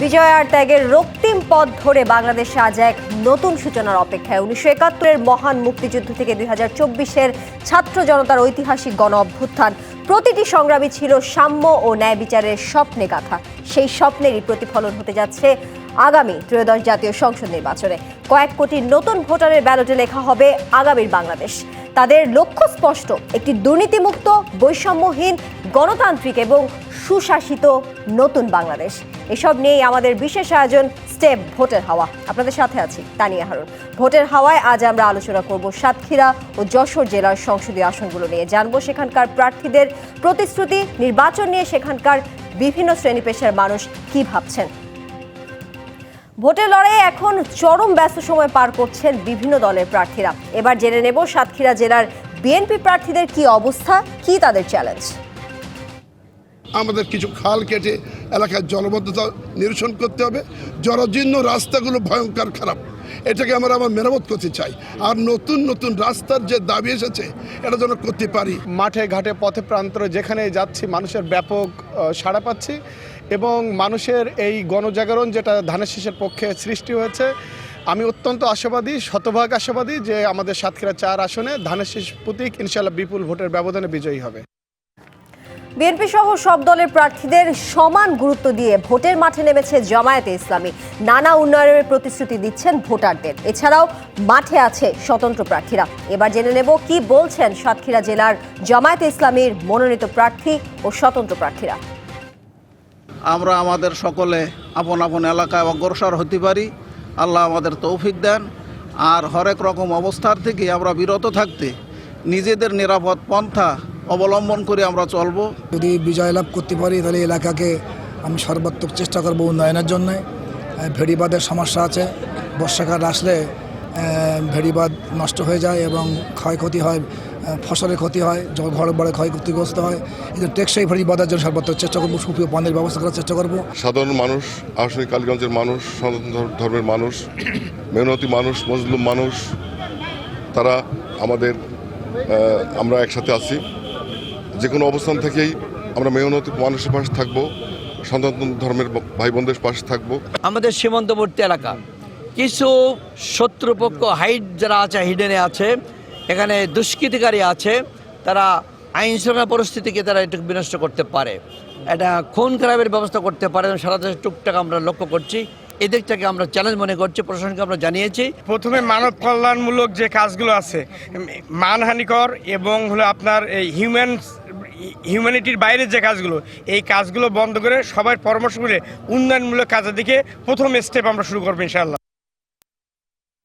বিজয়ার ত্যাগের রক্তিম পথ ধরে বাংলাদেশে আজ এক নতুন সূচনার অপেক্ষায় ১৯৭১-এর মহান মুক্তিযুদ্ধ থেকে ২০২৪-এর ছাত্র জনতার ঐতিহাসিক গণ অভ্যুত্থান। প্রতিটি সংগ্রামী ছিল সাম্য ও ন্যায় বিচারের স্বপ্নে গাথা। সেই স্বপ্নেরই প্রতিফলন হতে যাচ্ছে আগামী ত্রয়োদশ জাতীয় সংসদ নির্বাচনে। কয়েক কোটি নতুন ভোটারের ব্যালটে লেখা হবে আগামীর বাংলাদেশ। তাদের লক্ষ্য স্পষ্ট, একটি দুর্নীতিমুক্ত, বৈষম্যহীন, গণতান্ত্রিক এবং সুশাসিত নতুন বাংলাদেশ। এসব নিয়েই আমাদের বিশেষ আয়োজন স্টেপ ভোটের হাওয়া। আপনাদের সাথে আছি তানিয়া হারুন। ভোটের হাওয়ায় আজ আমরা আলোচনা করব সাতক্ষীরা ও যশোর জেলার সংসদীয় আসনগুলো নিয়ে। জানবো সেখানকার প্রার্থীদের প্রতিশ্রুতি, নির্বাচন নিয়ে সেখানকার বিভিন্ন শ্রেণী পেশার মানুষ কি ভাবছেন। ভোটের লড়াইয়ে এখন চরম ব্যস্ত সময় পার করছেন বিভিন্ন দলের প্রার্থীরা। এবার জেনে নেব সাতক্ষীরা জেলার বিএনপি প্রার্থীদের কি অবস্থা, কি তাদের চ্যালেঞ্জ। আমাদের কিছু খাল কেটে এলাকায় জলবদ্ধতা নিরসন করতে হবে। জরাজীর্ণ রাস্তাগুলো ভয়ঙ্কর খারাপ, এটাকে আমরা মেরামত করতে চাই। আর নতুন নতুন রাস্তার যে দাবি এসেছে এটা যেন করতে পারি। মাঠে ঘাটে পথে প্রান্তরে যেখানে যাচ্ছি মানুষের ব্যাপক সাড়া পাচ্ছি এবং মানুষের এই গণজাগরণ যেটা ধানের শীষের পক্ষে সৃষ্টি হয়েছে, আমি অত্যন্ত আশাবাদী, শতভাগ আশাবাদী যে আমাদের সাতক্ষীরা ৪ আসনে ধানের শীষ প্রতীক ইনশাআল্লাহ বিপুল ভোটের ব্যবধানে বিজয়ী হবে। বিএনপি সহ সব দলের প্রার্থীদের সমান গুরুত্ব দিয়ে ভোটের মাঠে নেমেছে জামায়াতে ইসলামী। নানা উন্নয়নের প্রতিশ্রুতি দিচ্ছেন ভোটারদের। এছাড়াও মাঠে আছে স্বতন্ত্র প্রার্থীরা। এবার জেনে নেব কি বলছেন সাতক্ষীরা জেলার জামায়াতে ইসলামীর মনোনীত প্রার্থী ও স্বতন্ত্র প্রার্থীরা। আমরা আমাদের সকলে আপন আপন এলাকায় অগ্রসর হতে পারি, আল্লাহ আমাদের তৌফিক দেন। আর হরেক রকম অবস্থার থেকে আমরা বিরত থাকতে নিজেদের নিরাপদ পন্থা অবলম্বন করে আমরা চলব। যদি বিজয় লাভ করতে পারি তাহলে এলাকাকে আমি সর্বাত্মক চেষ্টা করব উন্নয়নের জন্য। ভেড়িবাঁধের সমস্যা আছে, বর্ষাকাল আসলে ভেড়িবাঁধ নষ্ট হয়ে যায় এবং ক্ষয়ক্ষতি হয়, ফসলের ক্ষতি হয়, যখন ঘর বাড়ে ক্ষয়ক্ষতিগ্রস্ত হয়। কিন্তু টেকসই ভেড়িবাঁধের জন্য সর্বাত্মক চেষ্টা করবো, সুপ্রিয় পানির ব্যবস্থা করার চেষ্টা করব। সাধারণ মানুষ, আশুনি কালীগঞ্জের মানুষ, সনাতন ধর্মের মানুষ, মেহনতি মানুষ, মজলুম মানুষ, তারা আমরা একসাথে আছি। যে কোনো অবস্থান থেকেই আমরা মেহনতি মানুষের পাশে থাকবো, সনাতন ধর্মের ভাই বোনদের পাশে থাকবো। আমাদের সীমান্তবর্তী এলাকা কিছু শত্রুপক্ষ যারা আছে, হিডেনে আছে, এখানে দুষ্কৃতিকারী আছে, তারা আইন শৃঙ্খলা পরিস্থিতিকে তারা একটু বিনষ্ট করতে পারে, এটা খুন খারাপের ব্যবস্থা করতে পারে। সারা দেশে টুকটাক আমরা লক্ষ্য করছি, এদিকটাকে আমরা চ্যালেঞ্জ মনে করছি, প্রশাসনকে আমরা জানিয়েছি। প্রথমে মানব কল্যাণমূলক যে কাজগুলো আছে, মানহানিকর এবং হলো আপনার এই হিউম্যানিটির বাইরের যে কাজগুলো, এই কাজগুলো বন্ধ করে সবাই পরামর্শ করে উন্নয়নমূলক কাজের দিকে প্রথম স্টেপ আমরা শুরু করবো ইনশাআল্লাহ।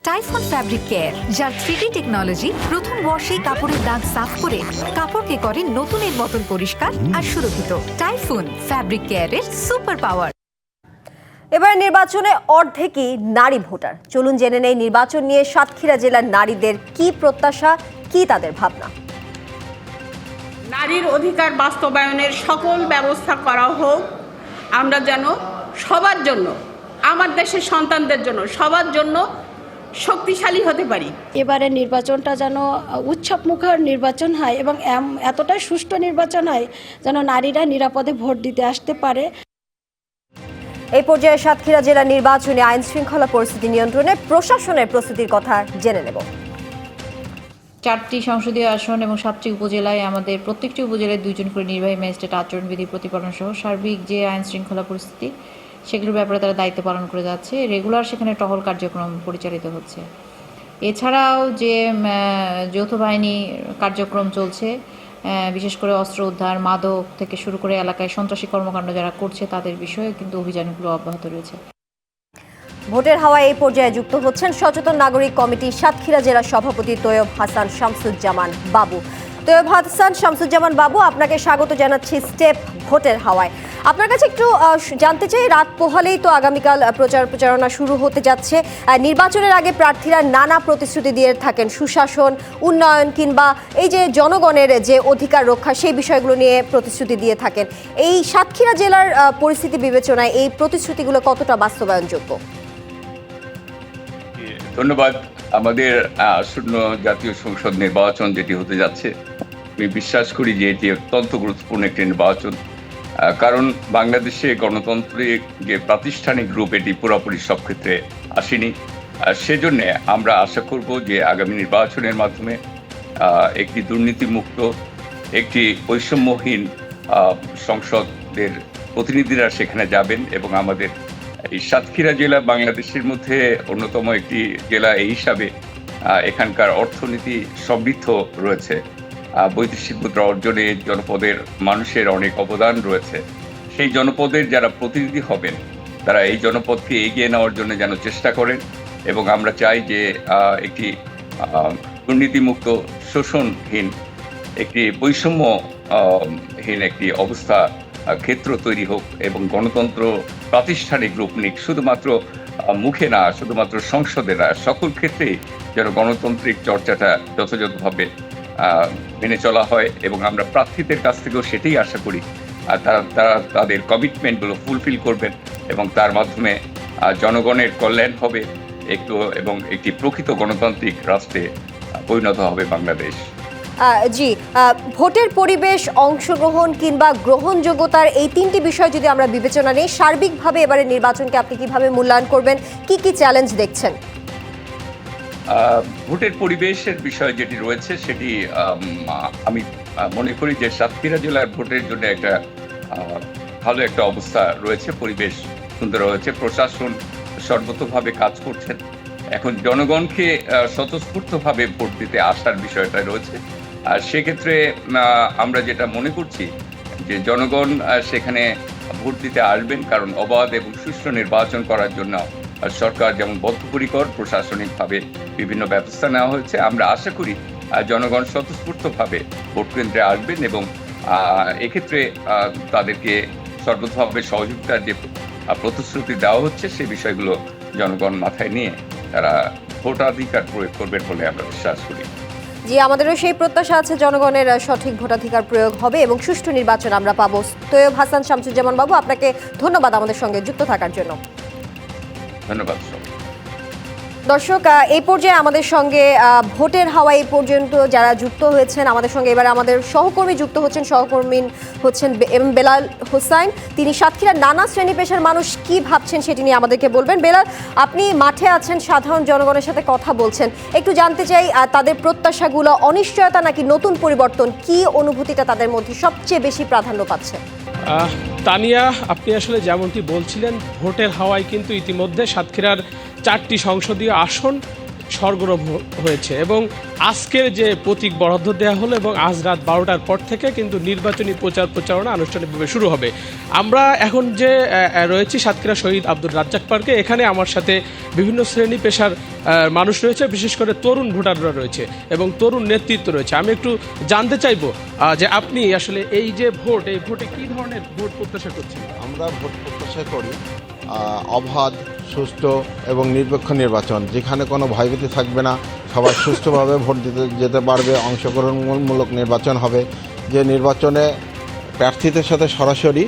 টাইফন ফ্যাব্রিক কেয়ার, যার 3D টেকনোলজি প্রথম ওয়াশেই কাপড়ের দাগ সাফ করে কাপড়কে করে নতুনের মতন পরিষ্কার আর সুরক্ষিত। টাইফুন ফ্যাব্রিক কেয়ারের সুপার পাওয়ার। এবার নির্বাচনে অর্ধেকই নারী ভোটার। চলুন জেনে নেই নির্বাচন নিয়ে সাতক্ষীরা জেলার নারীদের কি প্রত্যাশা, কি তাদের ভাবনা। নারীর অধিকার বাস্তবায়নের সকল ব্যবস্থা করা হোক, আমরা যেন সবার জন্য, আমার দেশের সন্তানদের জন্য, সবার জন্য শক্তিশালী হতে পারি। এবারের নির্বাচনটা যেন উৎসবমুখর নির্বাচন হয় এবং এতটাই সুষ্ঠু নির্বাচন হয় যেন নারীরা নিরাপদে ভোট দিতে আসতে পারে। এই পর্যায়ে সাতক্ষীরা জেলা নির্বাচনে আইন শৃঙ্খলা পরিস্থিতি নিয়ন্ত্রণে প্রশাসনের প্রস্তুতির কথা জেনে নেব। 4টি সংসদীয় আসন এবং 7টি উপজেলায় আমাদের প্রত্যেকটি উপজেলায় 2 জন করে নির্বাহী ম্যাজিস্ট্রেট আচরণবিধি প্রতিপালন সহ সার্বিক যে আইন শৃঙ্খলা পরিস্থিতি সেগুলোর ব্যাপারে তারা দায়িত্ব পালন করে যাচ্ছে। রেগুলার সেখানে টহল কার্যক্রম পরিচালিত হচ্ছে। এছাড়াও যে যৌথ বাহিনী কার্যক্রম চলছে, বিশেষ করে অস্ত্র উদ্ধার, মাদক থেকে শুরু করে এলাকায় সন্ত্রাসী কর্মকাণ্ড যারা করছে তাদের বিষয়ে কিন্তু অভিযানগুলো অব্যাহত রয়েছে। ভোটের হাওয়ায় এই পর্যায়ে যুক্ত হচ্ছেন সচেতন নাগরিক কমিটি সাতক্ষীরা জেলার সভাপতি তৈয়ব হাসান শামসুজ্জামান বাবু। তৈয়ব হাসান শামসুজ্জামান বাবু, আপনাকে স্বাগত জানাচ্ছি স্টেপ ভোটের হাওয়ায়। আপনার কাছে একটু জানতে চাই, রাত পোহালেই তো আগামীকাল প্রচারণা শুরু হতে যাচ্ছে। নির্বাচনের আগে প্রার্থীরা নানা প্রতিশ্রুতি দিয়ে থাকেন, সুশাসন, উন্নয়ন কিংবা এই যে জনগণের যে অধিকার রক্ষা, সেই বিষয়গুলো নিয়ে প্রতিশ্রুতি দিয়ে থাকেন। এই সাতক্ষীরা জেলার পরিস্থিতি বিবেচনায় এই প্রতিশ্রুতিগুলো কতটা বাস্তবায়নযোগ্য? ধন্যবাদ। আমাদের আসন্ন জাতীয় সংসদ নির্বাচন যেটি হতে যাচ্ছে, আমি বিশ্বাস করি যে এটি অত্যন্ত গুরুত্বপূর্ণ একটি নির্বাচন। কারণ বাংলাদেশে গণতান্ত্রিক যে প্রাতিষ্ঠানিক রূপ এটি পুরোপুরি সব ক্ষেত্রে আসেনি। সেজন্য আমরা আশা করব যে আগামী নির্বাচনের মাধ্যমে একটি দুর্নীতিমুক্ত, একটি বৈষম্যহীন সংসদের প্রতিনিধিরা সেখানে যাবেন এবং আমাদের এই সাতক্ষীরা জেলা বাংলাদেশের মধ্যে অন্যতম একটি জেলা এই হিসাবে এখানকার অর্থনীতি সমৃদ্ধ রয়েছে। বৈদেশিক মুদ্রা অর্জনে জনপদের মানুষের অনেক অবদান রয়েছে। সেই জনপদের যারা প্রতিনিধি হবেন তারা এই জনপদকে এগিয়ে নেওয়ার জন্য যেন চেষ্টা করেন এবং আমরা চাই যে একটি দুর্নীতিমুক্ত, শোষণহীন, একটি বৈষম্যহীন একটি অবস্থা ক্ষেত্র তৈরি হোক এবং গণতন্ত্র প্রাতিষ্ঠানিক রূপ নিক। শুধুমাত্র মুখে না, শুধুমাত্র সংসদে না, সকল ক্ষেত্রেই যেন গণতান্ত্রিক চর্চাটা যথাযথভাবে মেনে চলা হয় এবং আমরা প্রার্থীদের কাছ থেকেও সেটাই আশা করি। তারা তাদের কমিটমেন্টগুলো ফুলফিল করবেন এবং তার মাধ্যমে জনগণের কল্যাণ হবে এবং একটি প্রকৃত গণতান্ত্রিক রাষ্ট্রে পরিণত হবে বাংলাদেশ। জি, ভোটের পরিবেশ, অংশগ্রহণ কিংবা গ্রহণযোগ্যতার এই তিনটি বিষয় যদি আমরা বিবেচনা নিই, সার্বিকভাবে এবারে নির্বাচনকে আপনি কিভাবে মূল্যায়ন করবেন, কি কি চ্যালেঞ্জ দেখছেন? ভোটের পরিবেশের বিষয় যেটি রয়েছে সেটি আমি মনে করি যে সাতক্ষীরা জেলার ভোটের জন্য একটা ভালো একটা অবস্থা রয়েছে, পরিবেশ সুন্দর রয়েছে, প্রশাসন সর্বতোভাবে কাজ করছেন। এখন জনগণকে স্বতঃস্ফূর্তভাবে ভোট দিতে আসার বিষয়টা রয়েছে। আর সেক্ষেত্রে আমরা যেটা মনে করছি যে জনগণ সেখানে ভোট দিতে আসবেন, কারণ অবাধ এবং সুষ্ঠু নির্বাচন করার জন্য সরকার যেমন বদ্ধপরিকর, প্রশাসনিকভাবে বিভিন্ন ব্যবস্থা নেওয়া হয়েছে। আমরা আশা করি জনগণ স্বতঃস্ফূর্তভাবে ভোট কেন্দ্রে আসবেন এবং এক্ষেত্রে তাদেরকে সর্বতভাবে সহযোগিতার যে প্রতিশ্রুতি দেওয়া হচ্ছে সেই বিষয়গুলো জনগণ মাথায় নিয়ে তারা ভোটাধিকার প্রয়োগ করবেন বলে আমরা বিশ্বাস করি। জি, আমাদেরও সেই প্রত্যাশা আছে জনগণের সঠিক ভোটাধিকার প্রয়োগ হবে এবং সুষ্ঠু নির্বাচন আমরা পাবো। তৈয়ব হাসান শামসুজ্জামান বাবু, আপনাকে ধন্যবাদ আমাদের সঙ্গে যুক্ত থাকার জন্য। ধন্যবাদ। দর্শক, এই পর্যায়ে আমাদের সঙ্গে ভোটের হাওয়া এই পর্যন্ত যারা যুক্ত হয়েছেন আমাদের সঙ্গে, এবারে আমাদের সহকর্মী যুক্ত হচ্ছেন। সহকর্মী হচ্ছেন বেলাল হোসাইন। তিনি সাতক্ষীরার নানা শ্রেণী পেশার মানুষ কি ভাবছেন সেটি নিয়ে আমাদেরকে বলবেন। বেলাল, আপনি মাঠে আছেন, সাধারণ জনগণের সাথে কথা বলছেন, একটু জানতে চাই তাদের প্রত্যাশাগুলো অনিশ্চয়তা নাকি নতুন পরিবর্তন, কি অনুভূতিটা তাদের মধ্যে সবচেয়ে বেশি প্রাধান্য পাচ্ছে? তানিয়া, আপনি আসলে যেমনটি বলছিলেন, ভোটের হাওয়ায় কিন্তু ইতিমধ্যে সাতক্ষীরার 4টি সংসদীয় আসন সরগরম হয়েছে এবং আজকের যে প্রতীক বরাদ্দ দেওয়া হলো এবং আজ রাত 12টার পর থেকে কিন্তু নির্বাচনী প্রচারণা আনুষ্ঠানিকভাবে শুরু হবে। আমরা এখন যে রয়েছি সাতক্ষীরা শহীদ আব্দুর রাজ্জাক পার্কে, এখানে আমার সাথে বিভিন্ন শ্রেণী পেশার মানুষ রয়েছে, বিশেষ করে তরুণ ভোটাররা রয়েছে এবং তরুণ নেতৃত্ব রয়েছে। আমি একটু জানতে চাইবো যে আপনি আসলে এই যে ভোট, এই ভোটে কী ধরনের ভোট প্রত্যাশা করছেন? আমরা ভোট প্রত্যাশা করি অবাধ, সুষ্ঠু এবং নিরপেক্ষ নির্বাচন, যেখানে কোনো ভয়ভীতি থাকবে না, সবাই সুষ্ঠুভাবে ভোট দিতে যেতে পারবে, অংশগ্রহণমূলক নির্বাচন হবে, যে নির্বাচনে প্রার্থীদের সাথে সরাসরি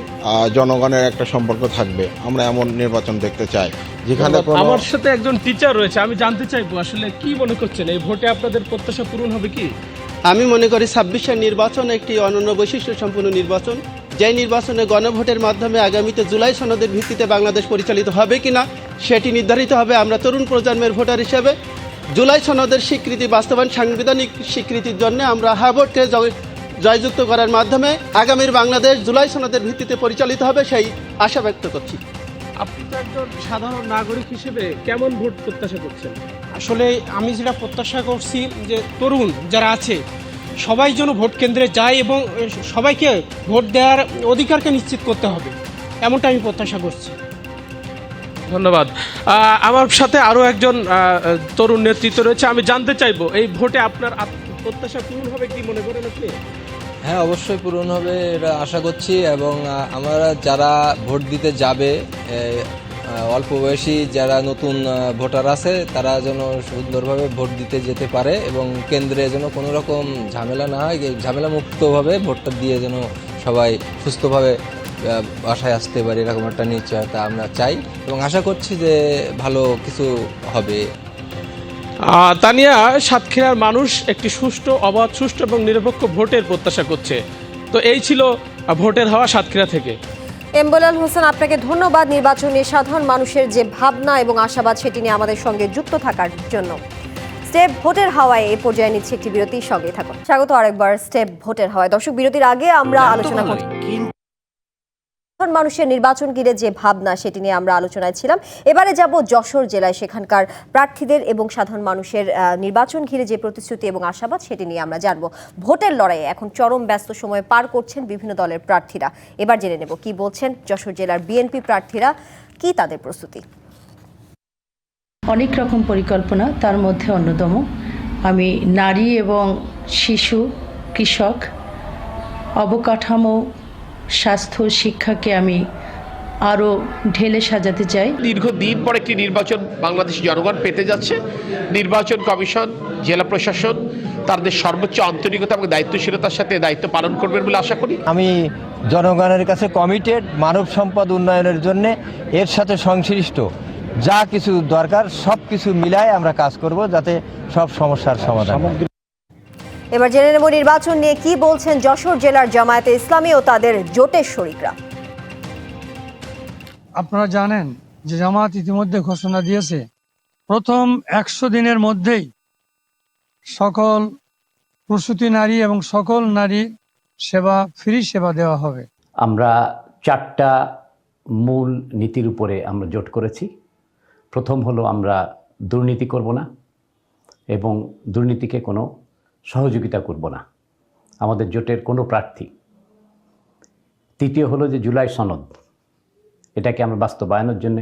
জনগণের একটা সম্পর্ক থাকবে। আমরা এমন নির্বাচন দেখতে চাই যেখানে আমার সাথে একজন টিচার রয়েছে, আমি জানতে চাইবো আসলে কি মনে করছেন, এই ভোটে আপনাদের প্রত্যাশা পূরণ হবে কি? আমি মনে করি 26-এর নির্বাচন একটি অনন্য বৈশিষ্ট্য সম্পন্ন নির্বাচন, যে নির্বাচনে গণভোটের মাধ্যমে আগামীতে জুলাই সনদের ভিত্তিতে বাংলাদেশ পরিচালিত হবে কিনা সেটি নির্ধারিত হবে। আমরা তরুণ প্রজন্মের ভোটার হিসেবে জুলাই সনদের স্বীকৃতি বাস্তবায়ন, সাংবিধানিক স্বীকৃতির জন্য আমরা হ্যাঁ ভোটকে জয়যুক্ত করার মাধ্যমে আগামীর বাংলাদেশ জুলাই সনদের ভিত্তিতে পরিচালিত হবে সেই আশা ব্যক্ত করছি। আপনি তো একজন সাধারণ নাগরিক হিসেবে কেমন ভোট প্রত্যাশা করছেন? আসলে আমি যেটা প্রত্যাশা করছি যে তরুণ যারা আছে সবাই যেন ভোট কেন্দ্রে যায় এবং সবাইকে ভোট দেওয়ার অধিকারকে নিশ্চিত করতে হবে, এমনটা আমি প্রত্যাশা করছি। ধন্যবাদ। আমার সাথে আরও একজন তরুণ নেতৃত্ব রয়েছে, আমি জানতে চাইবো এই ভোটে আপনার প্রত্যাশা পূরণ হবে কি মনে করেন আপনি? হ্যাঁ, অবশ্যই পূরণ হবে এটা আশা করছি এবং আমরা যারা ভোট দিতে যাবে, অল্প বয়সী যারা নতুন ভোটার আছে তারা যেন সুন্দরভাবে ভোট দিতে যেতে পারে এবং কেন্দ্রে যেন কোনো রকম ঝামেলা না হয়, ঝামেলা মুক্তভাবে ভোটটা দিয়ে যেন সবাই সুস্থভাবে বাসায় আসতে পারে, এরকম একটা নিশ্চয়তা আমরা চাই এবং আশা করছি যে ভালো কিছু হবে। তানিয়া, সাতক্ষীরার মানুষ একটি সুষ্ঠু, অবাধ, সুষ্ঠু এবং নিরপেক্ষ ভোটের প্রত্যাশা করছে। তো এই ছিল ভোটের হাওয়া সাতক্ষীরা থেকে। এমবুলাল হোসেন, আপনাকে ধন্যবাদ নির্বাচন নিয়ে সাধারণ মানুষের যে ভাবনা এবং আশাবাদ সেটি নিয়ে আমাদের সঙ্গে যুক্ত থাকার জন্য। স্টেপ ভোটের হাওয়ায় এই পর্যায়ে নিচ্ছে একটি বিরতির সঙ্গে থাকুন। স্বাগত আরেকবার স্টেপ ভোটের হাওয়ায়। দর্শক, বিরতির আগে আমরা আলোচনা করি মানুষের নির্বাচন ঘিরে যে ভাবনা সেটি নিয়ে আমরা আলোচনায় ছিলাম। এবারে যাব যশোর জেলায়, সেখানকার প্রার্থীদের এবং সাধারণ মানুষের নির্বাচন ঘিরে যে প্রতিশ্রুতি এবং আশাবাদ সেটি নিয়ে আমরা জানবো। ভোটের লড়াইয়ে এখন চরম ব্যস্ত সময় পার করছেন বিভিন্ন দলের প্রার্থীরা। এবার জেনে নেব কি বলছেন যশোর জেলার বিএনপি প্রার্থীরা, কি তাদের প্রস্তুতি। অনেক রকম পরিকল্পনা, তার মধ্যে অন্যতম আমি নারী এবং শিশু, কৃষক, অবকাঠামো, স্বাস্থ্য, শিক্ষাকে আমি আরও ঢেলে সাজাতে চাই। দীর্ঘদিন পর একটি নির্বাচন বাংলাদেশ জনগণ পেতে যাচ্ছে। নির্বাচন কমিশন, জেলা প্রশাসন তাদের সর্বোচ্চ আন্তরিকতা এবং দায়িত্বশীলতার সাথে দায়িত্ব পালন করবেন বলে আশা করি। আমি জনগণের কাছে কমিটেড, মানব সম্পদ উন্নয়নের জন্য এর সাথে সংশ্লিষ্ট যা কিছু দরকার সব কিছু মিলায় আমরা কাজ করব যাতে সব সমস্যার সমাধান। এবার জেনে নেব নির্বাচন নিয়ে কি বলছেন যশোর জেলার জামায়াতে ইসলামী ও তাদের জোটের শরিকরা। আপনারা জানেন যে জামায়াত ইতিমধ্যে ঘোষণা দিয়েছে প্রথম 100 দিনের মধ্যেই সকল প্রসূতি নারী এবং সকল নারী সেবা ফ্রি সেবা দেওয়া হবে। আমরা 4টা মূল নীতির উপরে আমরা জোট করেছি। প্রথম হলো আমরা দুর্নীতি করব না এবং দুর্নীতিকে কোনো সহযোগিতা করব না আমাদের জোটের কোনো প্রার্থী। তৃতীয় হলো যে জুলাই সনদ, এটাকে আমরা বাস্তবায়নের জন্য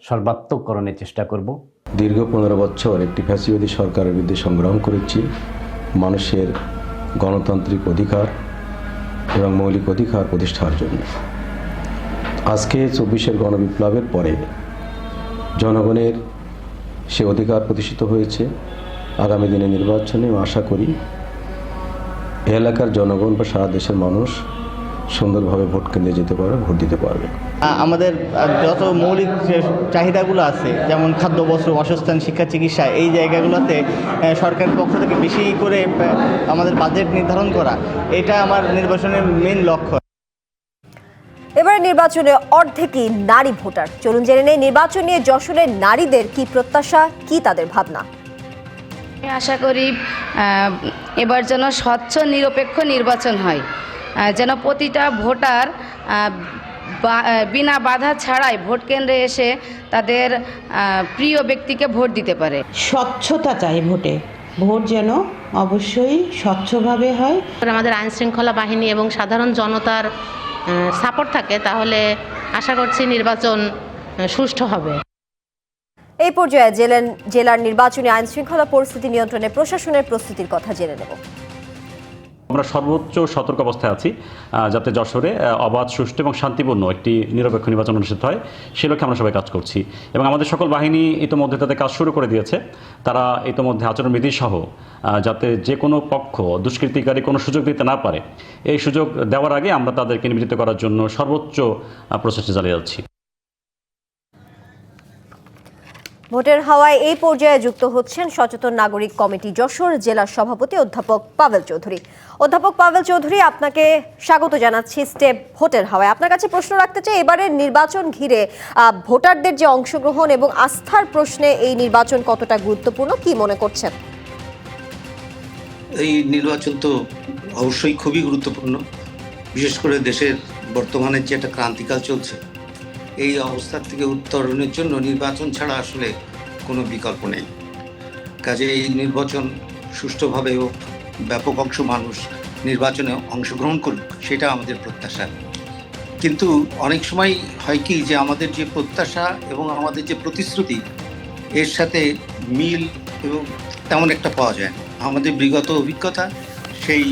সর্বাত্মকরণের চেষ্টা করব। দীর্ঘ 15 বছর একটি ফ্যাসিবাদী সরকারের বিরুদ্ধে সংগ্রাম করেছি মানুষের গণতান্ত্রিক অধিকার এবং মৌলিক অধিকার প্রতিষ্ঠার জন্য। আজকে 24-এর গণবিপ্লবের পরে জনগণের সে অধিকার প্রতিষ্ঠিত হয়েছে। আগামী দিনে নির্বাচনে আশা করি এলাকার জনগণ বা সারা দেশের মানুষ সুন্দরভাবে ভোট কেন্দ্রে যেতে পারবে, ভোট দিতে পারবে। আমাদের যত মৌলিক চাহিদাগুলো আছে, যেমন খাদ্য, বস্ত্র, বাসস্থান, শিক্ষা, চিকিৎসা, এই জায়গাগুলোতে সরকারের পক্ষ থেকে বেশি করে আমাদের বাজেট নির্ধারণ করা, এটা আমার নির্বাচনের মেইন লক্ষ্য। এবারে নির্বাচনে অর্ধেকই নারী ভোটার। চলুন জেনে নেই নির্বাচন নিয়ে যশোরের নারীদের কি প্রত্যাশা, কি তাদের ভাবনা। আশা করি এবার যেন স্বচ্ছ নিরপেক্ষ নির্বাচন হয়, যেন প্রতিটা ভোটার বিনা বাধা ছাড়াই ভোট কেন্দ্রে এসে তাদের প্রিয় ব্যক্তিকে ভোট দিতে পারে। স্বচ্ছতা চাই ভোটে, ভোট যেন অবশ্যই স্বচ্ছভাবে হয়। আমাদের আইন শৃঙ্খলা বাহিনী এবং সাধারণ জনতার সাপোর্ট থাকে, তাহলে আশা করছি নির্বাচন সুষ্ঠু হবে। এই পর্যায়ে জেলার নির্বাচনী আইন শৃঙ্খলা পরিস্থিতি নিয়ন্ত্রণে প্রশাসনের প্রস্তুতির কথা জেনে নেব। আমরা সর্বোচ্চ সতর্ক অবস্থায় আছি যাতে যশোরে অবাধ, সুষ্ঠু এবং শান্তিপূর্ণ একটি নিরপেক্ষ নির্বাচন অনুষ্ঠিত হয়, সে লক্ষ্যে আমরা সবাই কাজ করছি এবং আমাদের সকল বাহিনী ইতোমধ্যে তাদের কাজ শুরু করে দিয়েছে। তারা ইতোমধ্যে আচরণবিধি সহ যাতে যে কোনো পক্ষ দুষ্কৃতিকারী কোনো সুযোগ দিতে না পারে, এই সুযোগ দেওয়ার আগে আমরা তাদেরকে নিবৃত্ত করার জন্য সর্বোচ্চ প্রচেষ্টা চালিয়ে যাচ্ছি। ভোটের হাওয়ায় এই পর্যায়ে যুক্ত হচ্ছেন সচেতন নাগরিক কমিটি যশোর জেলার সভাপতি অধ্যাপক পাভেল চৌধুরী। অধ্যাপক পাভেল চৌধুরী, আপনাকে স্বাগত জানাচ্ছি স্টেপ ভোটের হাওয়ায়। আপনার কাছে প্রশ্ন রাখতে চাই, এবারের নির্বাচন ঘিরে ভোটারদের যে অংশগ্রহণ এবং আস্থার প্রশ্নে এই নির্বাচন কতটা গুরুত্বপূর্ণ, কি মনে করছেন? এই নির্বাচন তো অবশ্যই খুবই গুরুত্বপূর্ণ, বিশেষ করে দেশের বর্তমানে যে একটা ক্রান্তিকাল চলছে, এই অবস্থা থেকে উত্তরণের জন্য নির্বাচন ছাড়া আসলে কোনো বিকল্প নেই। কাজে এই নির্বাচন সুষ্ঠুভাবে ও ব্যাপক অংশ মানুষ নির্বাচনে অংশগ্রহণ করুক, সেটা আমাদের প্রত্যাশা। কিন্তু অনেক সময় হয় কি যে আমাদের যে প্রত্যাশা এবং আমাদের যে প্রতিশ্রুতি, এর সাথে মিল এবং তেমন একটা পাওয়া যায় না। আমাদের বিগত অভিজ্ঞতা সেই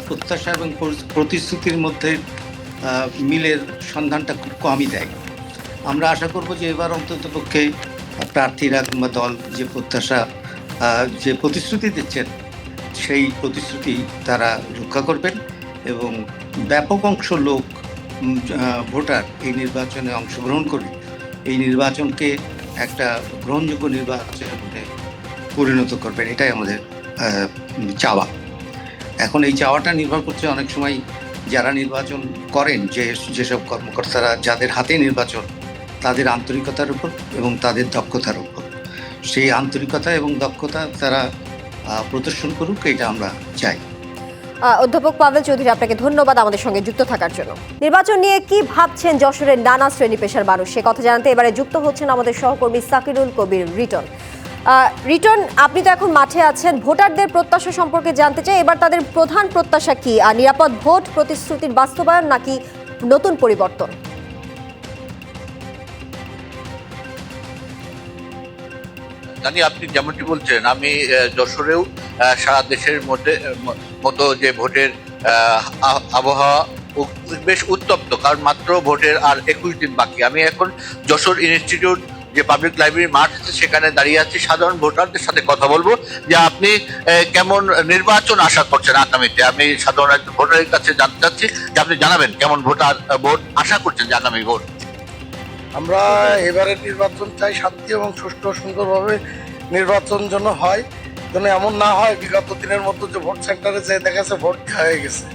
প্রত্যাশা এবং প্রতিশ্রুতির মধ্যে মিলের সন্ধানটা খুব কমই দেয়। আমরা আশা করব যে এবার অন্ততপক্ষে প্রার্থীরা কিংবা দল যে প্রত্যাশা, যে প্রতিশ্রুতি দিচ্ছেন, সেই প্রতিশ্রুতি তারা রক্ষা করবেন এবং ব্যাপক অংশ লোক, ভোটার এই নির্বাচনে অংশগ্রহণ করে এই নির্বাচনকে একটা গ্রহণযোগ্য নির্বাচনে পরিণত করবেন, এটাই আমাদের চাওয়া। এখন এই চাওয়াটা নির্ভর করছে অনেক সময় যারা নির্বাচন করেন, যেসব কর্মকর্তারা যাদের হাতে নির্বাচন, তাদের আন্তরিকতার উপর এবং তাদের দক্ষতার উপর। সেই আন্তরিকতা এবং দক্ষতা তারা প্রদর্শন করুক, এটা আমরা চাই। অধ্যাপক পাভেল চৌধুরী, আপনাকে ধন্যবাদ আমাদের সঙ্গে যুক্ত থাকার জন্য। নির্বাচন নিয়ে কি ভাবছেন যশোরের নানা শ্রেণী পেশার মানুষ, সে কথা জানাতে এবারে যুক্ত হচ্ছেন আমাদের সহকর্মী সাকিরুল কবির রিটন। রিটন, আপনি তো এখন মাঠে আছেন, ভোটারদের প্রত্যাশা সম্পর্কে জানতে চাই। এবার তাদের প্রধান প্রত্যাশা কি? আর নিরাপদ ভোট, প্রতিশ্রুতির বাস্তবায়ন নাকি নতুন পরিবর্তন? জানি আপনি যেমনটি বলছেন, আমি যশোরেও সারা দেশের মতো যে ভোটের আবহাওয়া বেশ উত্তপ্ত, কারণ মাত্র ভোটের আর 21 দিন বাকি। আমি এখন যশোর ইনস্টিটিউট যে পাবলিক লাইব্রেরি মাঠ আছে সেখানে দাঁড়িয়ে আছি। সাধারণ ভোটারদের সাথে কথা বলবো যে আপনি কেমন নির্বাচন আশা করছেন আগামীতে। আমি সাধারণ একজন ভোটারের কাছে জানতে চাচ্ছি যে আপনি জানাবেন কেমন ভোট আশা করছেন যে আগামী ভোট। আমরা এবারের নির্বাচন চাই শান্তি এবং সুষ্ঠু সুন্দরভাবে নির্বাচন যেন হয়, যেন এমন না হয় বিগত দিনের মতো যে ভোট সেন্টারে যে দেখা গেছে ভোট হয়ে গেছে,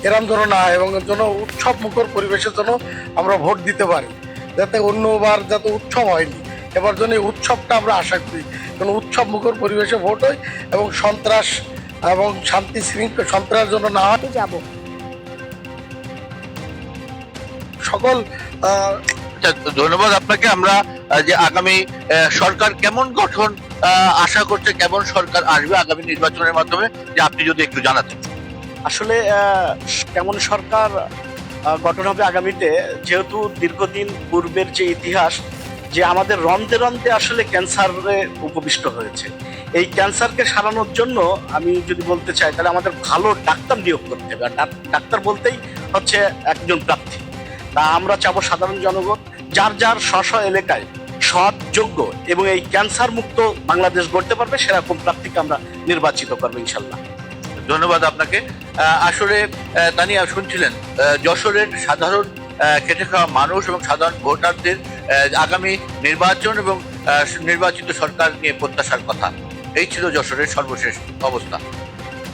এরম যেন না হয়, এবং যেন উৎসব মুখর পরিবেশের জন্য আমরা ভোট দিতে পারি, যাতে অন্যবার যাতে উৎসব হয়নি এবার জন্য এই উৎসবটা আমরা আশা করি, যেন উৎসব মুখর পরিবেশে ভোট হয় এবং সন্ত্রাস এবং শান্তি শৃঙ্খলা সন্ত্রাস জন্য না হয়। সকল ধন্যবাদ আপনাকে। আমরা যে আগামী সরকার কেমন গঠন আশা করছে, কেমন সরকার আসবে আগামী নির্বাচনের মাধ্যমে, যে আপনি যদি একটু জানাতেন। আসলে কেমন সরকার গঠন হবে আগামীতে, যেহেতু দীর্ঘদিন পূর্বের যে ইতিহাস, যে আমাদের রন্ধ্রে রন্ধ্রে আসলে ক্যান্সারে উপবিষ্ট হয়েছে, এই ক্যান্সারকে সারানোর জন্য আমি যদি বলতে চাই তাহলে আমাদের ভালো ডাক্তার নিয়োগ করতে হবে। আর ডাক্তার বলতেই হচ্ছে একজন প্রার্থী। তা আমরা চাবো সাধারণ জনগণ যার যার স্ব এলাকায় সৎ, যোগ্য এবং এই ক্যান্সার মুক্ত বাংলাদেশ গড়তে পারবে সেরকম প্রার্থীকে আমরা নির্বাচিত করবো ইনশাল্লাহ। ধন্যবাদ আপনাকে। আসলে তানিয়া শুনছিলেন যশোরের সাধারণ খেটে খাওয়া মানুষ এবং সাধারণ ভোটারদের আগামী নির্বাচন এবং নির্বাচিত সরকার নিয়ে প্রত্যাশার কথা। এই ছিল যশোরের সর্বশেষ অবস্থা।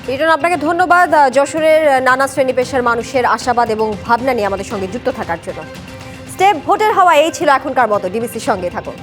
রিটন, আপনাকে ধন্যবাদ যশোরের নানা শ্রেণী পেশার মানুষের আশাবাদ এবং ভাবনা নিয়ে আমাদের সঙ্গে যুক্ত থাকার জন্য। স্টেপ ভোটের হওয়া এই ছিল এখনকার মতো। ডিবিসির সঙ্গে থাকুন।